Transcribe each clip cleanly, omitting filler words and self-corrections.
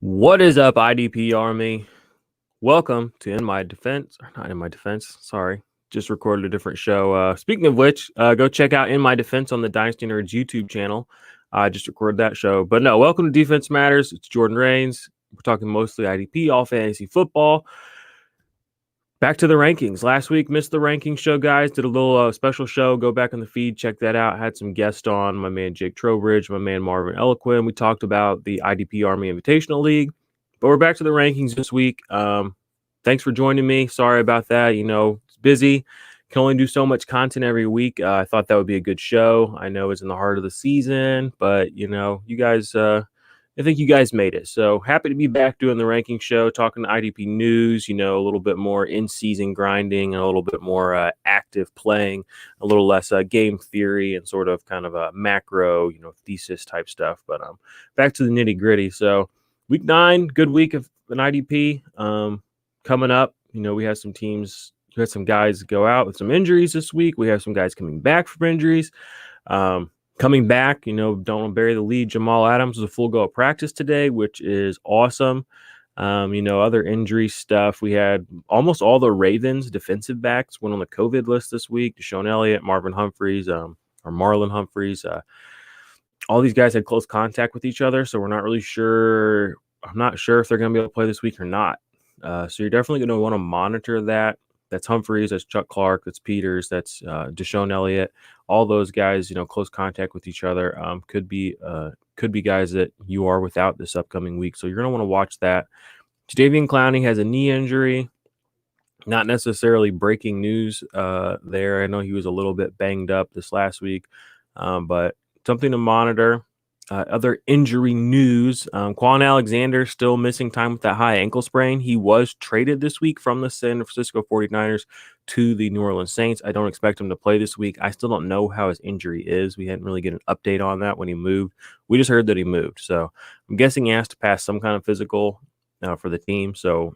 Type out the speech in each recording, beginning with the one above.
What is up, IDP Army? Welcome to In My Defense, or not In My Defense, sorry. Just recorded a different show. Speaking of which, go check out In My Defense on the Dynasty Nerds YouTube channel. I just recorded that show. But no, welcome to Defense Matters. It's Jordan Rains. We're talking mostly IDP, all fantasy football. Back to the rankings. Last week, missed the rankings show, guys. Did a little special show. Go back on the feed, check that out. Had some guests on, my man Jake Trowbridge, my man Marvin Eloquin. We talked about the IDP Army Invitational League. But we're back to the rankings this week. Thanks for joining me. Sorry about that. You know, it's busy. Can only do so much content every week. I thought that would be a good show. I know it's in the heart of the season, but, you know, you guys, I think you guys made it. So happy to be back doing the ranking show, talking to IDP news, you know, a little bit more in-season grinding and a little bit more active playing, a little less game theory and sort of kind of a macro, you know, thesis type stuff. But back to the nitty-gritty. So week 9, good week of an IDP coming up. You know, we have some teams, we had some guys go out with some injuries this week. We have some guys coming back from injuries. Coming back, you know, don't want to bury the lead. Jamal Adams was a full go at practice today, which is awesome. You know, other injury stuff. We had almost all the Ravens defensive backs went on the COVID list this week. Deshaun Elliott, Marlon Humphreys. All these guys had close contact with each other, so we're not really sure. I'm not sure if they're going to be able to play this week or not. So you're definitely going to want to monitor that. That's Humphreys, that's Chuck Clark, that's Peters, that's Deshaun Elliott. All those guys, you know, close contact with each other. Could be guys that you are without this upcoming week. So you're going to want to watch that. Jadeveon Clowney has a knee injury. Not necessarily breaking news there. I know he was a little bit banged up this last week, but something to monitor. Other injury news, Quan Alexander still missing time with that high ankle sprain. He was traded this week from the San Francisco 49ers to the New Orleans Saints. I don't expect him to play this week. I still don't know how his injury is. We hadn't really get an update on that when he moved. We just heard that he moved. So I'm guessing he has to pass some kind of physical for the team. So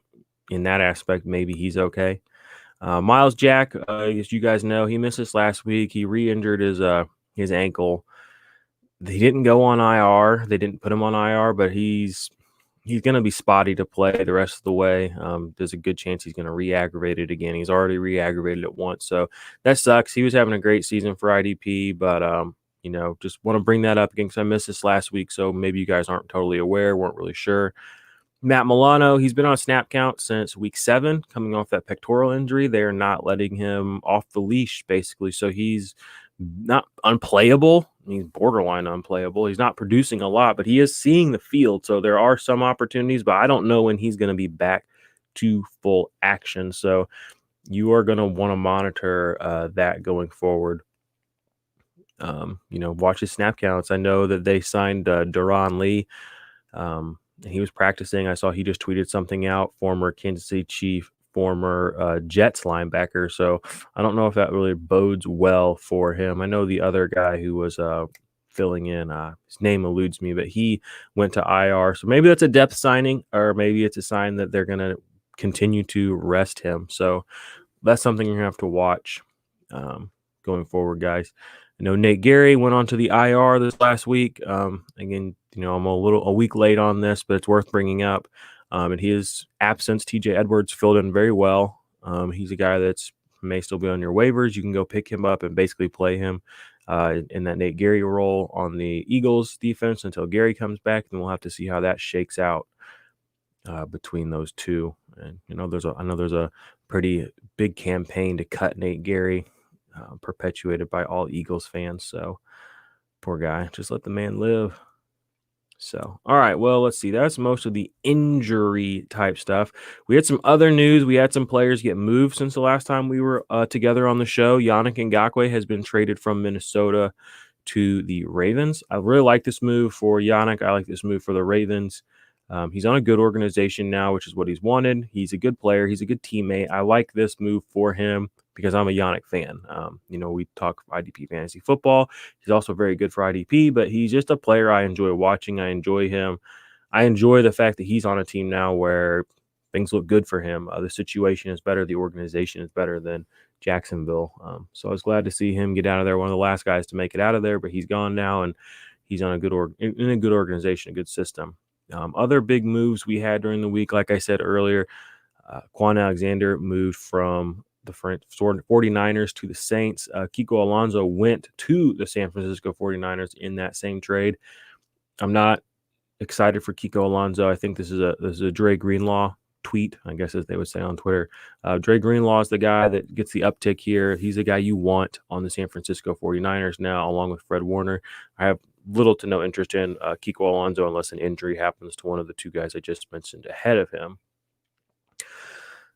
in that aspect, maybe he's okay. Miles Jack, as you guys know, he missed this last week. He re-injured his ankle. He didn't go on IR. They didn't put him on IR, but he's going to be spotty to play the rest of the way. There's a good chance he's going to re-aggravate it again. He's already re-aggravated it once, so that sucks. He was having a great season for IDP, but you know, just want to bring that up again because I missed this last week, so maybe you guys aren't totally aware, weren't really sure. Matt Milano, he's been on a snap count since week 7, coming off that pectoral injury. They're not letting him off the leash, basically, so he's not unplayable. He's borderline unplayable. He's not producing a lot, but he is seeing the field. So there are some opportunities, but I don't know when he's going to be back to full action. So you are going to want to monitor that going forward. You know, watch his snap counts. I know that they signed Duron Lee. He was practicing. I saw he just tweeted something out, former Kansas City Chief, former Jets linebacker. So I don't know if that really bodes well for him. I know the other guy who was filling in, his name eludes me, but he went to IR. So maybe that's a depth signing, or maybe it's a sign that they're going to continue to rest him. So that's something you're going to have to watch going forward, guys. I know Nate Gary went on to the IR this last week. Again, you know, I'm a week late on this, but it's worth bringing up. And his absence, TJ Edwards filled in very well. He's a guy that's may still be on your waivers. You can go pick him up and basically play him in that Nate Gary role on the Eagles defense until Gary comes back. And we'll have to see how that shakes out between those two. And, you know, I know there's a pretty big campaign to cut Nate Gary, perpetuated by all Eagles fans. So poor guy, just let the man live. So, all right, well, let's see. That's most of the injury type stuff. We had some other news. We had some players get moved since the last time we were together on the show. Yannick Ngakoue has been traded from Minnesota to the Ravens. I really like this move for Yannick. I like this move for the Ravens. He's on a good organization now, which is what he's wanted. He's a good player. He's a good teammate. I like this move for him because I'm a Yannick fan. You know, we talk IDP fantasy football. He's also very good for IDP, but he's just a player I enjoy watching. I enjoy him. I enjoy the fact that he's on a team now where things look good for him. The situation is better. The organization is better than Jacksonville. So I was glad to see him get out of there. One of the last guys to make it out of there, but he's gone now, and he's on a good in a good organization, a good system. Other big moves we had during the week, like I said earlier, Quan Alexander moved from the 49ers to the Saints. Kiko Alonso went to the San Francisco 49ers in that same trade. I'm not excited for Kiko Alonso. I think this is a Dre Greenlaw tweet, I guess, as they would say on Twitter. Dre Greenlaw is the guy that gets the uptick here. He's the guy you want on the San Francisco 49ers now, along with Fred Warner. I have little to no interest in Kiko Alonso unless an injury happens to one of the two guys I just mentioned ahead of him.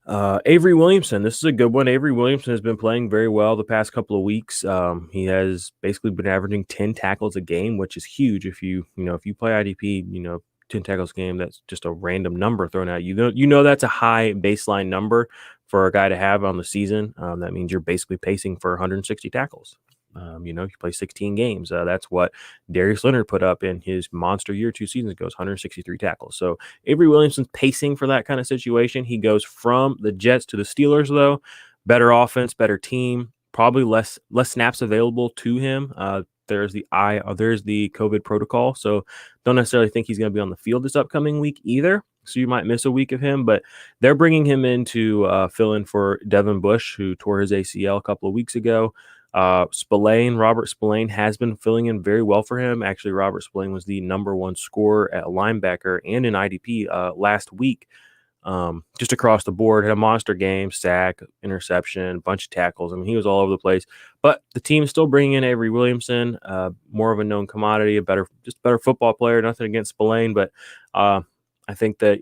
Avery Williamson, this is a good one. Avery Williamson has been playing very well the past couple of weeks. He has basically been averaging 10 tackles a game, which is huge. If you play IDP, 10 tackles a game, that's just a random number thrown at you. That's a high baseline number for a guy to have on the season. That means you're basically pacing for 160 tackles. You play 16 games. That's what Darius Leonard put up in his monster year 2 seasons ago, 163 tackles. So Avery Williamson's pacing for that kind of situation. He goes from the Jets to the Steelers, though. Better offense, better team, probably less snaps available to him. There's the COVID protocol, so don't necessarily think he's going to be on the field this upcoming week either. So you might miss a week of him, but they're bringing him in to fill in for Devin Bush, who tore his ACL a couple of weeks ago. Robert Spillane has been filling in very well for him. Actually, Robert Spillane was the #1 scorer at linebacker and in IDP last week. Just across the board, had a monster game, sack, interception, bunch of tackles. I mean, he was all over the place. But the team is still bringing in Avery Williamson, more of a known commodity, a better football player. Nothing against Spillane, but I think that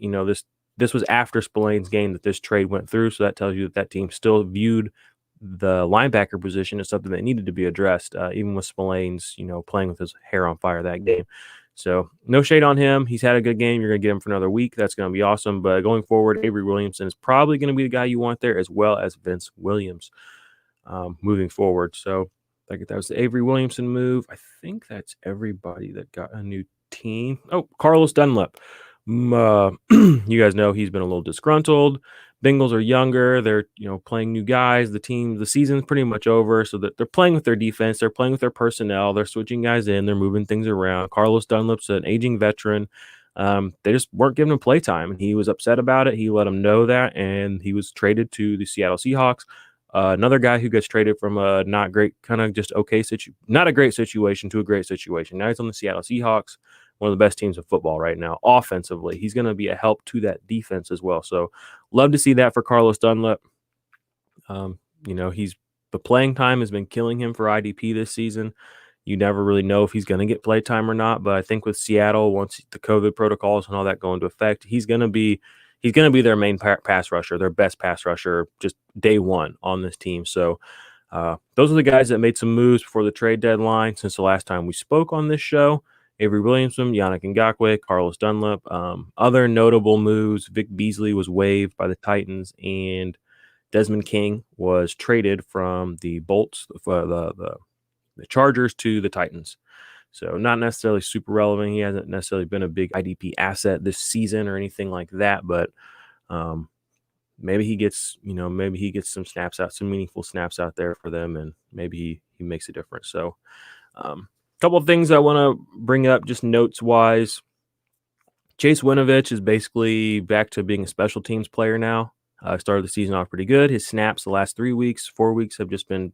this was after Spillane's game that this trade went through, so that tells you that team still viewed the linebacker position is something that needed to be addressed, even with Spillane's, playing with his hair on fire that game. So no shade on him. He's had a good game. You're going to get him for another week. That's going to be awesome. But going forward, Avery Williamson is probably going to be the guy you want there, as well as Vince Williams moving forward. So that was the Avery Williamson move. I think that's everybody that got a new team. Oh, Carlos Dunlap. You guys know he's been a little disgruntled. Bengals are younger. They're playing new guys. The season's pretty much over, so that they're playing with their defense. They're playing with their personnel. They're switching guys in. They're moving things around. Carlos Dunlap's an aging veteran. They just weren't giving him play time, and he was upset about it. He let them know that, and he was traded to the Seattle Seahawks. Another guy who gets traded from a not great, kind of just okay not a great situation to a great situation. Now he's on the Seattle Seahawks, one of the best teams in football right now. Offensively, he's going to be a help to that defense as well. So love to see that for Carlos Dunlap. The playing time has been killing him for IDP this season. You never really know if he's going to get play time or not. But I think with Seattle, once the COVID protocols and all that go into effect, he's going to be their main pass rusher, their best pass rusher, just day one on this team. So those are the guys that made some moves before the trade deadline since the last time we spoke on this show. Avery Williamson, Yannick Ngakoue, Carlos Dunlap. Other notable moves: Vic Beasley was waived by the Titans, and Desmond King was traded from the Bolts, the Chargers, to the Titans. So not necessarily super relevant. He hasn't necessarily been a big IDP asset this season or anything like that, but maybe he gets some snaps out, some meaningful snaps out there for them, and maybe he makes a difference. So couple of things I want to bring up just notes-wise. Chase Winovich is basically back to being a special teams player now. Started the season off pretty good. His snaps the last 3 weeks, 4 weeks have just been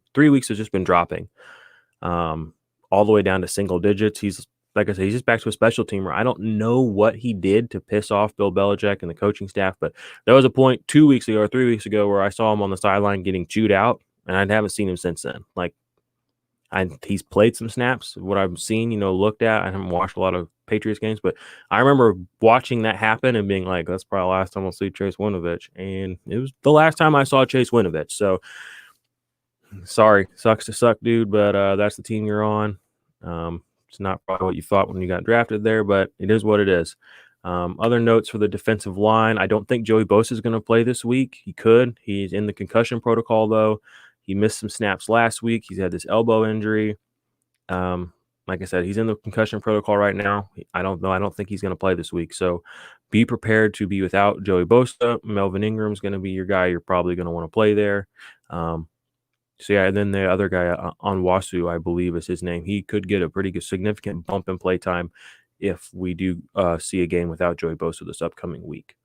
dropping all the way down to single digits. He's, like I said, he's just back to a special teamer. I don't know what he did to piss off Bill Belichick and the coaching staff, but there was a point 2 weeks ago or 3 weeks ago where I saw him on the sideline getting chewed out, and I haven't seen him since then. He's played some snaps. What I've seen, looked at. I haven't watched a lot of Patriots games, but I remember watching that happen and being like, that's probably the last time I'll see Chase Winovich. And it was the last time I saw Chase Winovich. So, sorry. Sucks to suck, dude, but that's the team you're on. It's not probably what you thought when you got drafted there, but it is what it is. Other notes for the defensive line. I don't think Joey Bosa is going to play this week. He could. He's in the concussion protocol, though. He missed some snaps last week. He's had this elbow injury. Like I said, he's in the concussion protocol right now. I don't know. I don't think he's going to play this week. So be prepared to be without Joey Bosa. Melvin Ingram is going to be your guy. You're probably going to want to play there. And then the other guy, Onwasu, I believe is his name. He could get a pretty good, significant bump in play time if we do see a game without Joey Bosa this upcoming week.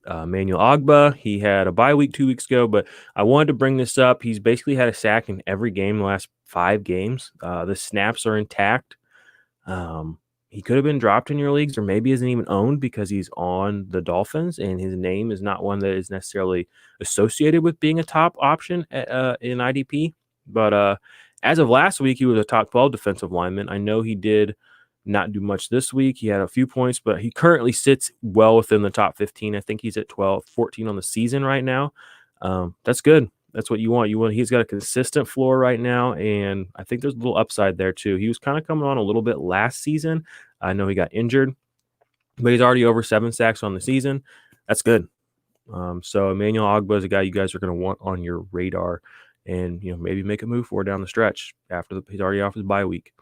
Emmanuel Ogbah, he had a bye week 2 weeks ago, but I wanted to bring this up. He's basically had a sack in every game in the last 5 games. The snaps are intact. He could have been dropped in your leagues or maybe isn't even owned because he's on the Dolphins and his name is not one that is necessarily associated with being a top option in IDP. But as of last week, he was a top 12 defensive lineman. I know he did not do much this week. He had a few points, but he currently sits well within the top 15. I think he's at 14 on the season right now. That's good. That's what you want. He's got a consistent floor right now, and I think there's a little upside there too. He was kind of coming on a little bit last season. I know he got injured, but he's already over 7 sacks on the season. That's good. So Emmanuel Ogbah is a guy you guys are going to want on your radar, and maybe make a move for down the stretch after he's already off his bye week.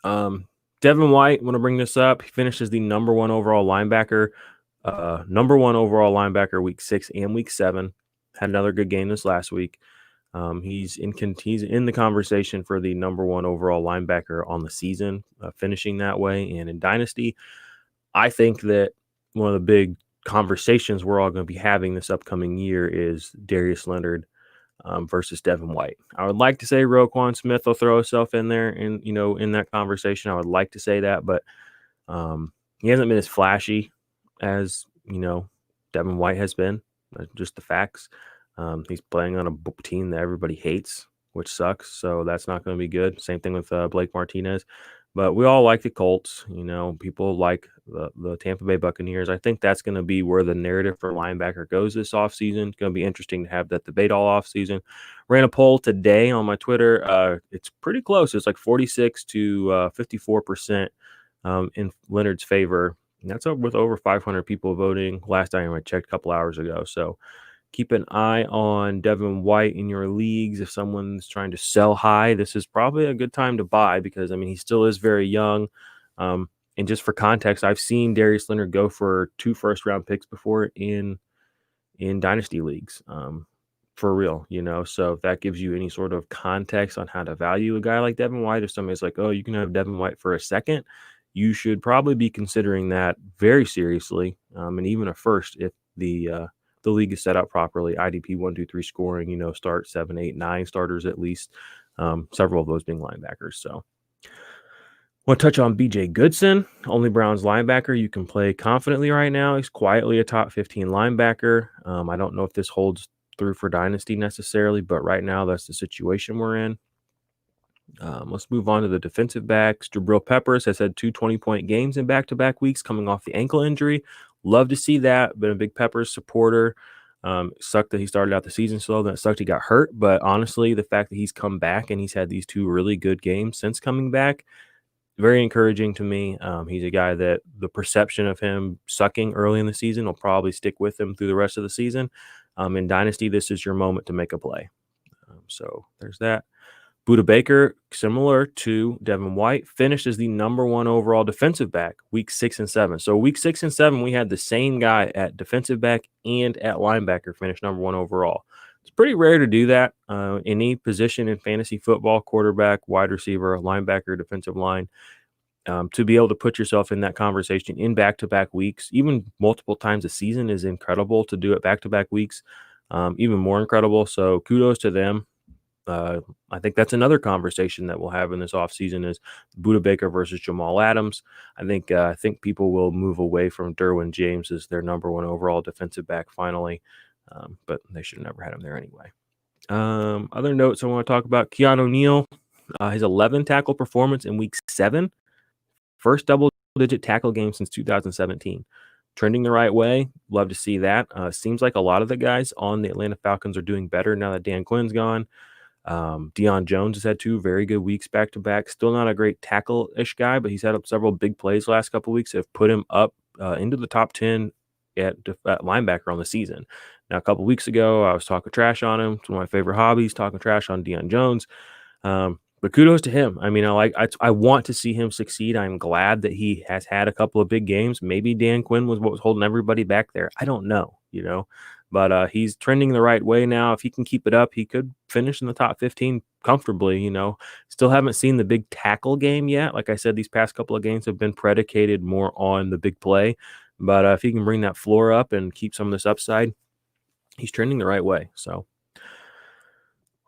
Devin White, want to bring this up. He finishes the number 1 overall linebacker week 6 and week 7. Had another good game this last week. He's in the conversation for the number 1 overall linebacker on the season, finishing that way. And in Dynasty, I think that one of the big conversations we're all going to be having this upcoming year is Darius Leonard versus Devin White. I would like to say Quan Smith will throw himself in there and in that conversation. I would like to say that, but he hasn't been as flashy as Devin White has been. Just the facts. He's playing on a team that everybody hates, which sucks. So that's not going to be good. Same thing with Blake Martinez. But we all like the Colts. People like the Tampa Bay Buccaneers. I think that's going to be where the narrative for linebacker goes this offseason. It's going to be interesting to have that debate all offseason. Ran a poll today on my Twitter. It's pretty close. It's like 46 to 54% in Leonard's favor. And that's up with over 500 people voting. Last time I checked a couple hours ago. So keep an eye on Devin White in your leagues. If someone's trying to sell high, this is probably a good time to buy because, he still is very young. And just for context, I've seen Darius Leonard go for 2 first-round picks before in Dynasty leagues, for real, So if that gives you any sort of context on how to value a guy like Devin White, if somebody's like, oh, you can have Devin White for a second, you should probably be considering that very seriously, and even a first if the league is set up properly. IDP 1, 2, 3 scoring, start 7, 8, 9 starters at least, several of those being linebackers. So I want to touch on BJ Goodson, only Browns linebacker you can play confidently right now. He's quietly a top 15 linebacker. I don't know if this holds through for Dynasty necessarily, but right now that's the situation we're in. Let's move on to the defensive backs. Jabril Peppers has had 2 20-point games in back-to-back weeks coming off the ankle injury. Love to see that. Been a big Peppers supporter. Sucked that he started out the season slow. That sucked he got hurt. But honestly, the fact that he's come back and he's had these 2 really good games since coming back, very encouraging to me. He's a guy that the perception of him sucking early in the season will probably stick with him through the rest of the season. In Dynasty, this is your moment to make a play. So there's that. Budda Baker, similar to Devin White, finished as the number 1 overall defensive back week 6 and 7. So week 6 and 7, we had the same guy at defensive back and at linebacker finish number 1 overall. It's pretty rare to do that. Any position in fantasy football, quarterback, wide receiver, linebacker, defensive line, to be able to put yourself in that conversation in back-to-back weeks, even multiple times a season, is incredible. To do it back-to-back weeks, even more incredible. So kudos to them. I think that's another conversation that we'll have in this offseason is Budda Baker versus Jamal Adams. I think people will move away from Derwin James as their number 1 overall defensive back finally, but they should have never had him there anyway. Other notes I want to talk about, Kean O'Neill, his 11 tackle performance in week 7, first double-digit tackle game since 2017. Trending the right way. Love to see that. Seems like a lot of the guys on the Atlanta Falcons are doing better now that Dan Quinn's gone. Deion Jones has had 2 very good weeks back to back. Still not a great tackle-ish guy, but he's had up several big plays last couple of weeks that have put him up into the top 10 at linebacker on the season. Now, a couple of weeks ago, I was talking trash on him. It's one of my favorite hobbies, talking trash on Deion Jones. But kudos to him. I want to see him succeed. I'm glad that he has had a couple of big games. Maybe Dan Quinn was what was holding everybody back there. I don't know, But he's trending the right way now. If he can keep it up, he could finish in the top 15 comfortably. Still haven't seen the big tackle game yet. Like I said, these past couple of games have been predicated more on the big play. But if he can bring that floor up and keep some of this upside, he's trending the right way. So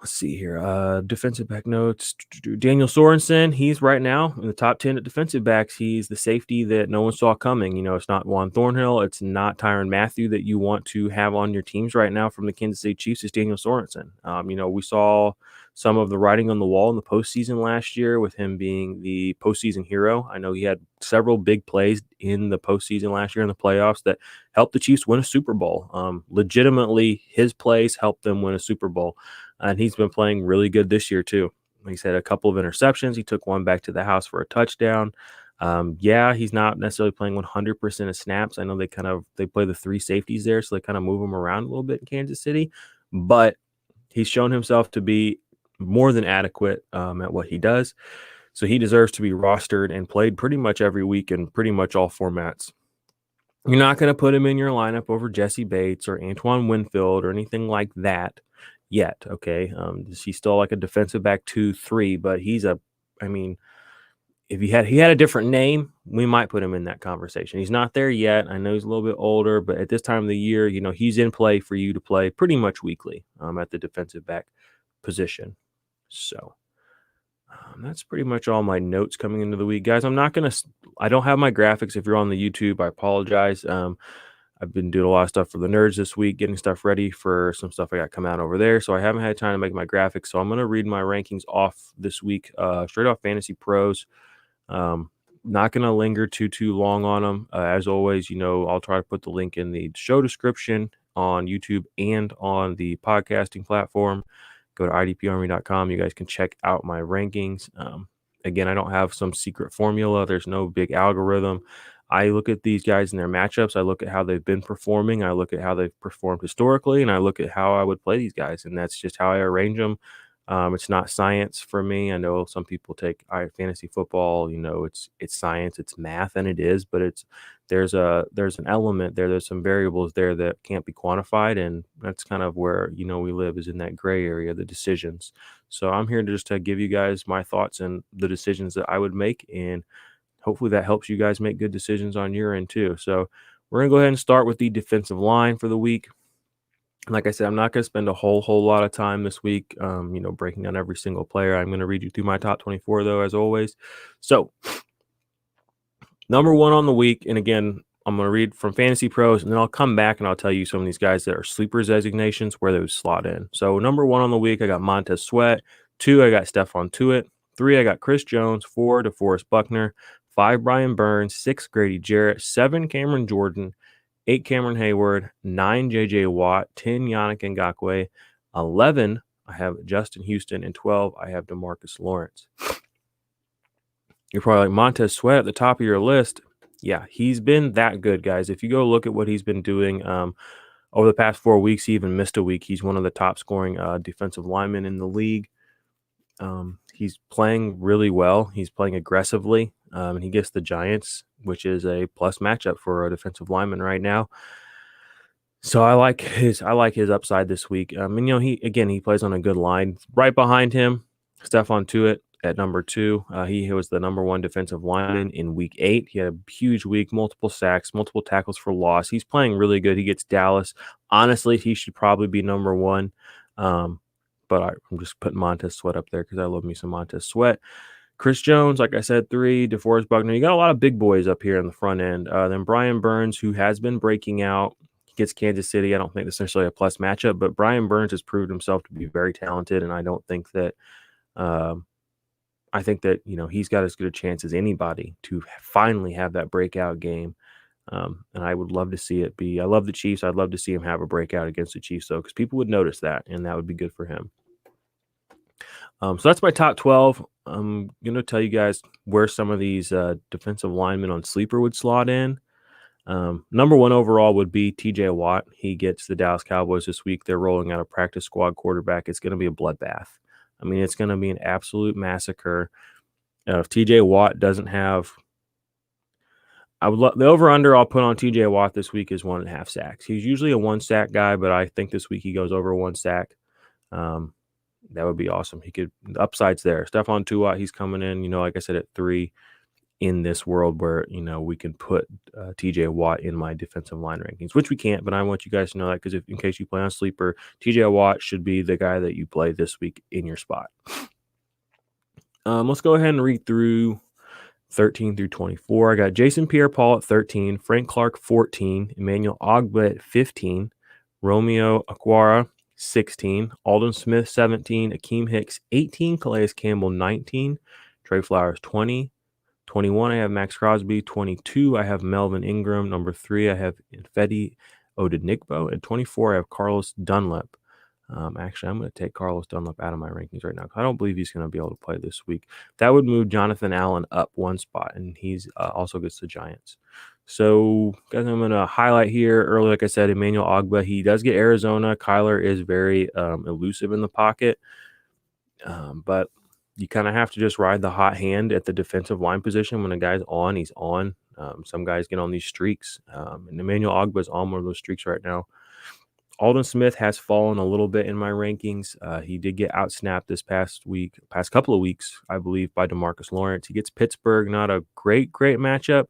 let's see here. Defensive back notes. Daniel Sorensen, he's right now in the top 10 at defensive backs. He's the safety that no one saw coming. It's not Juan Thornhill. It's not Tyrann Mathieu that you want to have on your teams right now from the Kansas City Chiefs. It's Daniel Sorensen. We saw some of the writing on the wall in the postseason last year with him being the postseason hero. I know he had several big plays in the postseason last year in the playoffs that helped the Chiefs win a Super Bowl. Legitimately, his plays helped them win a Super Bowl. And he's been playing really good this year, too. He's had a couple of interceptions. He took one back to the house for a touchdown. He's not necessarily playing 100% of snaps. I know they play the three safeties there, so they kind of move him around a little bit in Kansas City. But he's shown himself to be more than adequate at what he does. So he deserves to be rostered and played pretty much every week in pretty much all formats. You're not going to put him in your lineup over Jesse Bates or Antoine Winfield or anything like that yet, okay? He's still like a defensive back 2-3, but if he had a different name, we might put him in that conversation. He's not there yet. I know he's a little bit older, but at this time of the year, he's in play for you to play pretty much weekly at the defensive back position. So that's pretty much all my notes coming into the week, guys. I don't have my graphics. If you're on the YouTube, I apologize. I've been doing a lot of stuff for the nerds this week, getting stuff ready for some stuff I got coming out over there. So I haven't had time to make my graphics. So I'm going to read my rankings off this week, straight off Fantasy Pros. Not going to linger too long on them. As always, I'll try to put the link in the show description on YouTube and on the podcasting platform. Go to idparmy.com. You guys can check out my rankings. Again, I don't have some secret formula. There's no big algorithm. I look at these guys and their matchups. I look at how they've been performing. I look at how they've performed historically, and I look at how I would play these guys, and that's just how I arrange them. It's not science for me. I know some people take fantasy football, it's science, it's math, and it is, but there's an element there. There's some variables there that can't be quantified, and that's kind of where we live, is in that gray area, the decisions. So I'm here to give you guys my thoughts and the decisions that I would make, and hopefully that helps you guys make good decisions on your end too. So we're gonna go ahead and start with the defensive line for the week. Like I said, I'm not going to spend a whole lot of time this week, breaking down every single player. I'm going to read you through my top 24, though, as always. So, number one on the week, and again, I'm going to read from Fantasy Pros, and then I'll come back and I'll tell you some of these guys that are sleepers designations, where they would slot in. So, number one on the week, I got Montez Sweat. 2, I got Stephon Tuitt. 3, I got Chris Jones. 4, DeForest Buckner. 5, Brian Burns. 6, Grady Jarrett. 7, Cameron Jordan. 8, Cameron Hayward. 9, J.J. Watt. 10, Yannick Ngakoue. 11, I have Justin Houston. And 12, I have DeMarcus Lawrence. You're probably like, Montez Sweat at the top of your list. Yeah, he's been that good, guys. If you go look at what he's been doing over the past 4 weeks, he even missed a week. He's one of the top scoring defensive linemen in the league. He's playing really well. He's playing aggressively. And he gets the Giants, which is a plus matchup for a defensive lineman right now. So I like his upside this week. He plays on a good line. Right behind him, Stephon Tuitt at number 2. He was the number 1 defensive lineman in week 8. He had a huge week, multiple sacks, multiple tackles for loss. He's playing really good. He gets Dallas. Honestly, he should probably be number 1. But I'm just putting Montez Sweat up there because I love me some Montez Sweat. Chris Jones, like I said, 3. DeForest Buckner. You got a lot of big boys up here in the front end. Then Brian Burns, who has been breaking out. He gets Kansas City. I don't think that's necessarily a plus matchup, but Brian Burns has proved himself to be very talented, and I don't think that I think that, he's got as good a chance as anybody to finally have that breakout game. And I would love to see it be. I love the Chiefs. I'd love to see him have a breakout against the Chiefs, though, because people would notice that, and that would be good for him. So that's my top 12. I'm going to tell you guys where some of these defensive linemen on Sleeper would slot in. Number 1 overall would be TJ Watt. He gets the Dallas Cowboys this week. They're rolling out a practice squad quarterback. It's going to be a bloodbath. It's going to be an absolute massacre. If TJ Watt doesn't have the over-under I'll put on TJ Watt this week is 1.5 sacks. He's usually a 1-sack guy, but I think this week he goes over 1 sack. That would be awesome. The upside's there. Stephon Tuitt, he's coming in, like I said, at 3 in this world where, we can put TJ Watt in my defensive line rankings, which we can't, but I want you guys to know that because in case you play on Sleeper, TJ Watt should be the guy that you play this week in your spot. Let's go ahead and read through 13 through 24. I got Jason Pierre-Paul at 13, Frank Clark 14, Emmanuel Ogbah at 15, Romeo Okwara 16, Aldon Smith 17, Akeem Hicks 18, Calais Campbell 19, Trey Flowers 20, 21 I have Max Crosby, 22 I have Melvin Ingram, number 3 I have Fedi Odenigbo, and 24 I have Carlos Dunlap. Actually, I'm going to take Carlos Dunlap out of my rankings right now because I don't believe he's going to be able to play this week. That would move Jonathan Allen up 1 spot, and he's also gets the Giants. So, guys, I'm going to highlight here early, like I said, Emmanuel Ogbah. He does get Arizona. Kyler is very elusive in the pocket, but you kind of have to just ride the hot hand at the defensive line position. When a guy's on, he's on. Some guys get on these streaks, and Emmanuel Ogbah is on one of those streaks right now. Aldon Smith has fallen a little bit in my rankings. He did get outsnapped this past couple of weeks, I believe, by DeMarcus Lawrence. He gets Pittsburgh, not a great matchup.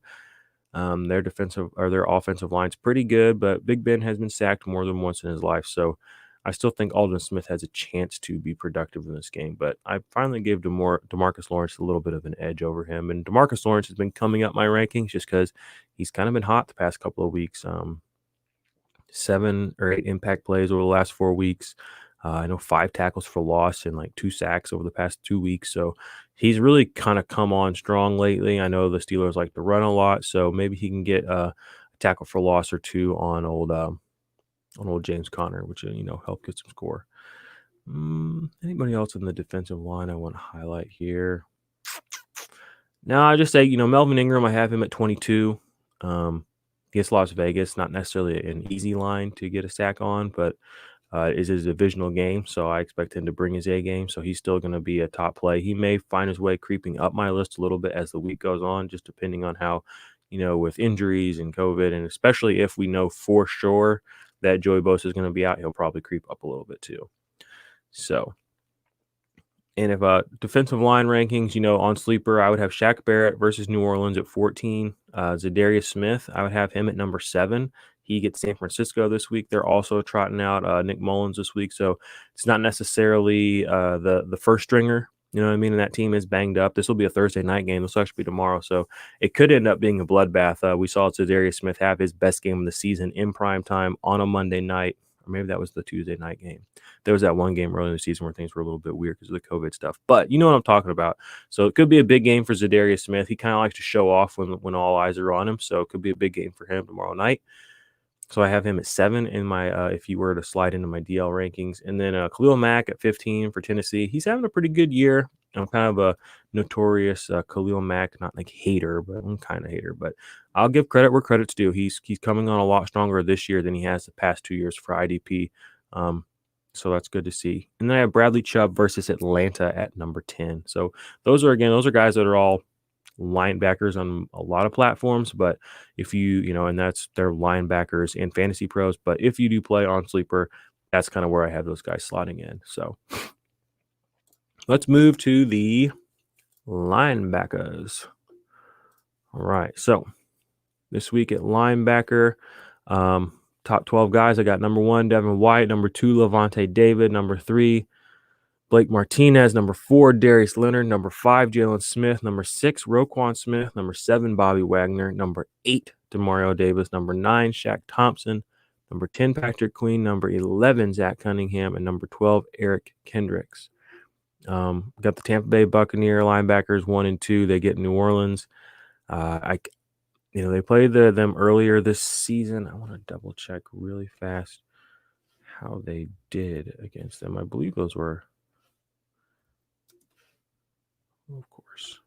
Their offensive line's pretty good, but Big Ben has been sacked more than once in his life. So I still think Aldon Smith has a chance to be productive in this game. But I finally gave DeMarcus Lawrence a little bit of an edge over him. And DeMarcus Lawrence has been coming up my rankings just because he's kind of been hot the past couple of weeks. 7 or 8 impact plays over the last 4 weeks. I know 5 tackles for loss and like 2 sacks over the past 2 weeks. So he's really kind of come on strong lately. I know the Steelers like to run a lot, so maybe he can get a tackle for loss or 2 on old James Conner, which help get some score. Anybody else in the defensive line I want to highlight here? No, I just say Melvin Ingram. I have him at 22. Against Las Vegas, not necessarily an easy line to get a sack on, but it is a divisional game, so I expect him to bring his A game, so he's still going to be a top play. He may find his way creeping up my list a little bit as the week goes on, just depending on how, with injuries and COVID, and especially if we know for sure that Joey Bosa is going to be out, he'll probably creep up a little bit too. So, and if defensive line rankings, on Sleeper, I would have Shaq Barrett versus New Orleans at 14. Zadarius Smith, I would have him at number 7. He gets San Francisco this week. They're also trotting out Nick Mullins this week. So it's not necessarily the first stringer. You know what I mean? And that team is banged up. This will be a Thursday night game. This will actually be tomorrow. So it could end up being a bloodbath. We saw Zadarius Smith have his best game of the season in prime time on a Monday night. Or maybe that was the Tuesday night game. There was that one game early in the season where things were a little bit weird because of the COVID stuff. But you know what I'm talking about. So it could be a big game for Zadarius Smith. He kind of likes to show off when all eyes are on him. So it could be a big game for him tomorrow night. So I have him at 7 in my if you were to slide into my DL rankings. And then Khalil Mack at 15 for Tennessee. He's having a pretty good year. I'm kind of a notorious Khalil Mack, not like hater, but I'm kind of hater. But I'll give credit where credit's due. He's coming on a lot stronger this year than he has the past 2 years for IDP. So that's good to see. And then I have Bradley Chubb versus Atlanta at number 10. So those are guys that are all linebackers on a lot of platforms. But if and that's their linebackers and fantasy pros. But if you do play on Sleeper, that's kind of where I have those guys slotting in. So let's move to the linebackers. All right. So this week at linebacker, top 12 guys, I got number 1, Devin White, number 2, Levante David, number 3, Blake Martinez, number 4, Darius Leonard, number 5, Jalen Smith, number 6, Roquan Smith, number 7, Bobby Wagner, number 8, Demario Davis, number 9, Shaq Thompson, number 10, Patrick Queen, number 11, Zach Cunningham, and number 12, Eric Kendricks. Got the Tampa Bay Buccaneer linebackers 1 and 2. They get New Orleans. They played them earlier this season. I want to double check really fast how they did against them. I believe those were, of course.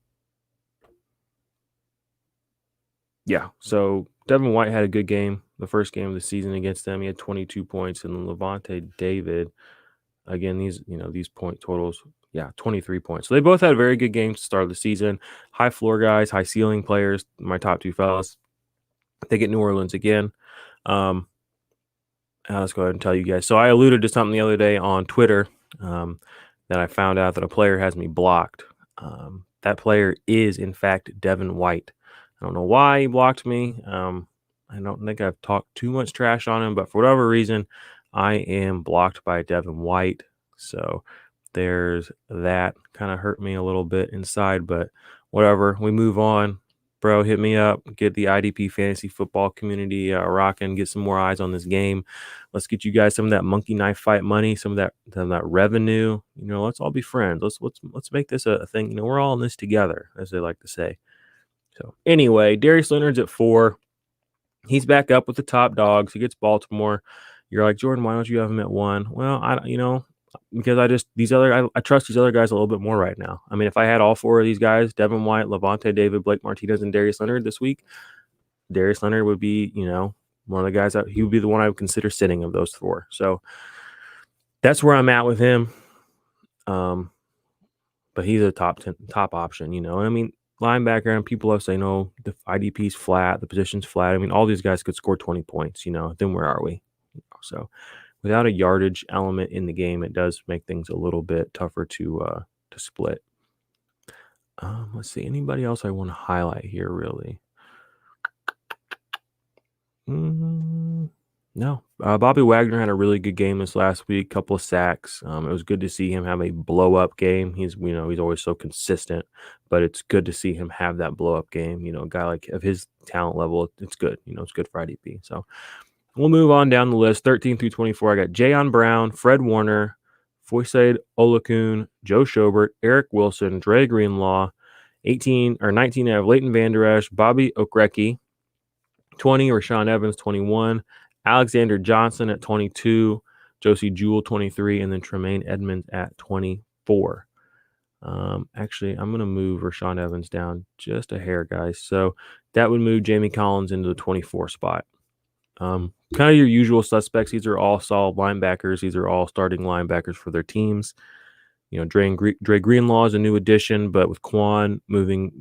Yeah, so Devin White had a good game, the first game of the season against them. He had 22 points, and Levante David, again, these point totals, 23 points. So they both had very good games to start the season. High floor guys, high ceiling players, my top 2 fellas. They get New Orleans again. Let's go ahead and tell you guys. So I alluded to something the other day on Twitter that I found out that a player has me blocked. That player is, in fact, Devin White. I don't know why he blocked me. I don't think I've talked too much trash on him, but for whatever reason, I am blocked by Devin White. So there's that. Kind of hurt me a little bit inside, but whatever. We move on. Bro, hit me up. Get the IDP fantasy football community rocking. Get some more eyes on this game. Let's get you guys some of that monkey knife fight money, some of that revenue. Let's all be friends. Let's make this a thing. We're all in this together, as they like to say. So anyway, Darius Leonard's at 4. He's back up with the top dogs. He gets Baltimore. You're like, Jordan, why don't you have him at 1? Well, because I trust these other guys a little bit more right now. I mean, if I had all 4 of these guys, Devin White, Levante David, Blake Martinez, and Darius Leonard this week, Darius Leonard would be, one of the guys he would be the one I would consider sitting of those 4. So that's where I'm at with him. But he's a top option, And I mean, linebacker, and people have say, no, the IDP's flat, the position's flat. I mean, all these guys could score 20 points, then where are we? So without a yardage element in the game, it does make things a little bit tougher to split. Let's see. Anybody else I want to highlight here, really? No. Bobby Wagner had a really good game this last week, couple of sacks. It was good to see him have a blow-up game. He's always so consistent, but it's good to see him have that blow-up game. A guy like of his talent level, it's good. It's good for IDP. So we'll move on down the list. 13 through 24, I got Jayon Brown, Fred Warner, Foysaid Olakun, Joe Schobert, Eric Wilson, Dre Greenlaw. 19, I have Leighton Vander Esch, Bobby Okereke. 20, Rashaan Evans. 21, Alexander Johnson at 22, Josie Jewell 23, and then Tremaine Edmonds at 24. Actually, I'm going to move Rashaan Evans down just a hair, guys. So that would move Jamie Collins into the 24 spot. Kind of your usual suspects. These are all solid linebackers. These are all starting linebackers for their teams. Dre Greenlaw is a new addition, but with Quan moving,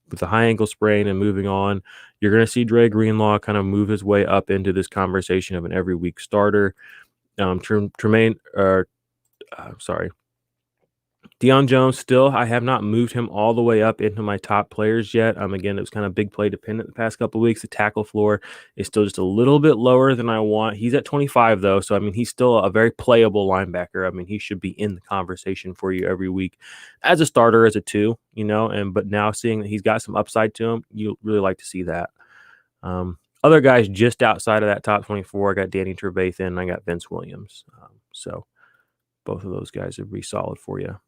with the high ankle sprain and moving on, you're going to see Dre Greenlaw kind of move his way up into this conversation of an every week starter. Deion Jones, still, I have not moved him all the way up into my top players yet. Again, it was kind of big play dependent the past couple of weeks. The tackle floor is still just a little bit lower than I want. He's at 25, though, so, he's still a very playable linebacker. He should be in the conversation for you every week as a starter, as a 2, but now seeing that he's got some upside to him, you really like to see that. Other guys just outside of that top 24, I got Danny Trevathan, and I got Vince Williams. So both of those guys would be solid for you.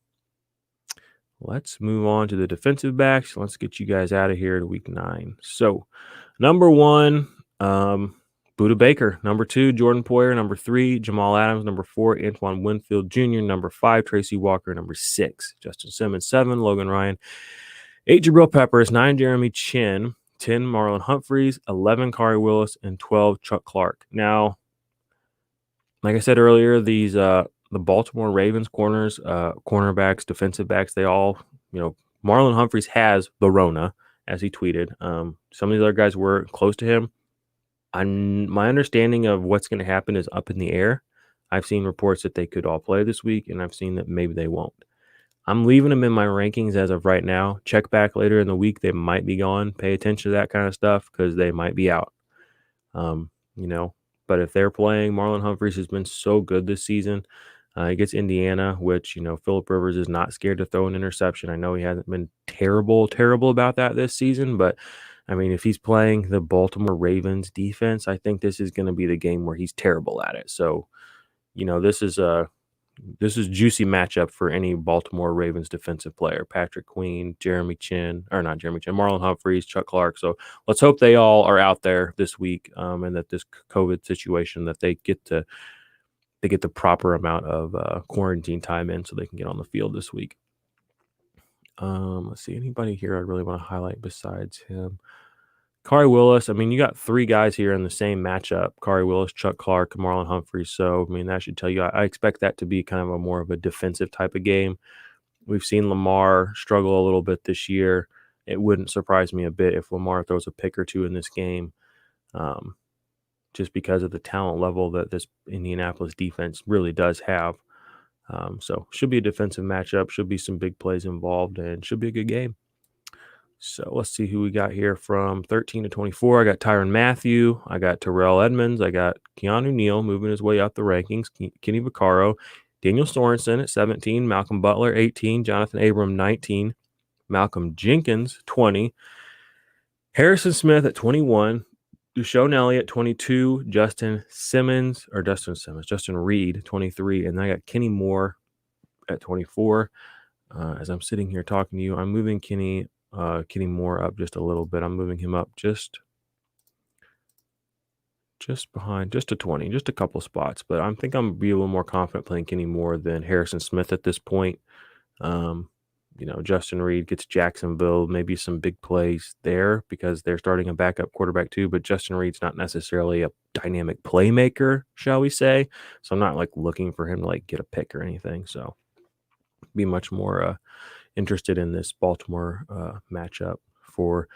Let's move on to the defensive backs. Let's get you guys out of here to week 9. So, number 1, Budda Baker. Number 2, Jordan Poyer. Number 3, Jamal Adams. Number 4, Antoine Winfield Jr. Number 5, Tracy Walker. Number 6, Justin Simmons. 7, Logan Ryan. 8, Jabril Peppers. 9, Jeremy Chin. 10, Marlon Humphreys. 11, Kari Willis. And 12, Chuck Clark. Now, like I said earlier, these the Baltimore Ravens cornerbacks, defensive backs, they all, Marlon Humphreys has the Rona, as he tweeted. Some of these other guys were close to him. My understanding of what's going to happen is up in the air. I've seen reports that they could all play this week, and I've seen that maybe they won't. I'm leaving them in my rankings as of right now. Check back later in the week. They might be gone. Pay attention to that kind of stuff because they might be out. But if they're playing, Marlon Humphreys has been so good this season. He gets Indiana, which, Phillip Rivers is not scared to throw an interception. I know he hasn't been terrible about that this season, but, if he's playing the Baltimore Ravens defense, I think this is going to be the game where he's terrible at it. So, this is juicy matchup for any Baltimore Ravens defensive player. Patrick Queen, Marlon Humphreys, Chuck Clark. So let's hope they all are out there this week, and that this COVID situation, that they get the proper amount of quarantine time in so they can get on the field this week. Let's see. Anybody here I really want to highlight besides him? Kari Willis. You got 3 guys here in the same matchup. Kari Willis, Chuck Clark, and Marlon Humphreys. So, that should tell you. I expect that to be kind of a more of a defensive type of game. We've seen Lamar struggle a little bit this year. It wouldn't surprise me a bit if Lamar throws a pick or 2 in this game. just because of the talent level that this Indianapolis defense really does have. So should be a defensive matchup, should be some big plays involved, and should be a good game. So let's see who we got here from 13 to 24. I got Tyrann Mathieu. I got Terrell Edmonds. I got Kean O'Neill moving his way up the rankings. Kenny Vaccaro. Daniel Sorensen at 17. Malcolm Butler, 18. Jonathan Abram, 19. Malcolm Jenkins, 20. Harrison Smith at 21. Dushon Elliott, 22. Justin Reed, 23. And then I got Kenny Moore at 24. As I'm sitting here talking to you, I'm moving Kenny Moore up just a little bit. I'm moving him up just behind, just to 20, just a couple spots. But I think I'm going to be a little more confident playing Kenny Moore than Harrison Smith at this point. Justin Reed gets Jacksonville, maybe some big plays there because they're starting a backup quarterback too. But Justin Reed's not necessarily a dynamic playmaker, shall we say. So I'm not like looking for him to like get a pick or anything. So be much more interested in this Baltimore matchup for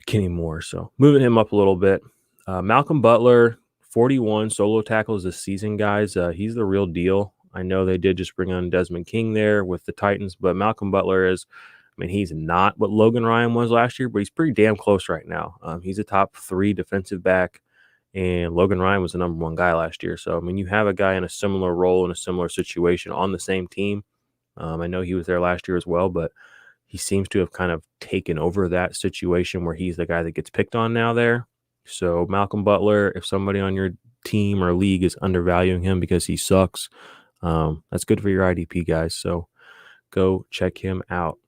Kenny Moore. So moving him up a little bit. Malcolm Butler, 41 solo tackles this season, guys. He's the real deal. I know they did just bring on Desmond King there with the Titans, but Malcolm Butler he's not what Logan Ryan was last year, but he's pretty damn close right now. He's a top 3 defensive back, and Logan Ryan was the number 1 guy last year. So, you have a guy in a similar role, in a similar situation on the same team. I know he was there last year as well, but he seems to have kind of taken over that situation where he's the guy that gets picked on now there. So Malcolm Butler, if somebody on your team or league is undervaluing him because he sucks, that's good for your IDP, guys. So go check him out.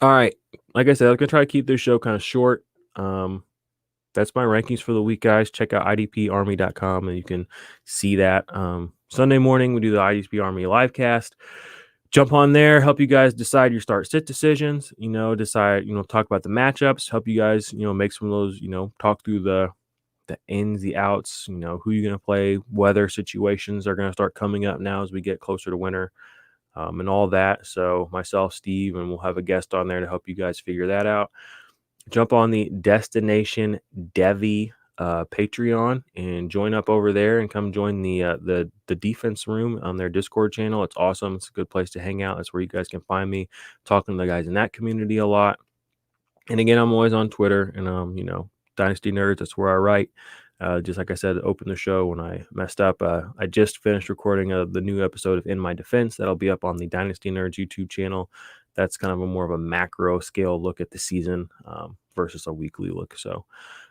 All right. Like I said, I'm going to try to keep this show kind of short. That's my rankings for the week, guys. Check out idparmy.com and you can see that. Sunday morning, we do the IDP Army livecast. Jump on there, help you guys decide your start-sit decisions, talk about the matchups, help you guys, make some of those, talk through the ins, the outs, who you're going to play, weather situations are going to start coming up now as we get closer to winter, and all that. So myself, Steve, and we'll have a guest on there to help you guys figure that out. Jump on the Destination Devy Patreon and join up over there and come join the defense room on their Discord channel. It's awesome. It's a good place to hang out. That's where you guys can find me talking to the guys in that community a lot. And again, I'm always on Twitter and Dynasty Nerds. That's where I write. Just like I said, open the show when I messed up. I just finished recording the new episode of In My Defense. That'll be up on the Dynasty Nerds YouTube channel. That's kind of more of a macro scale look at the season versus a weekly look. So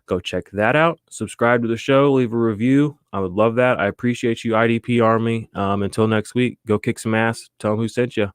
go check that out. Subscribe to the show. Leave a review. I would love that. I appreciate you, IDP Army. Until next week, go kick some ass. Tell them who sent you.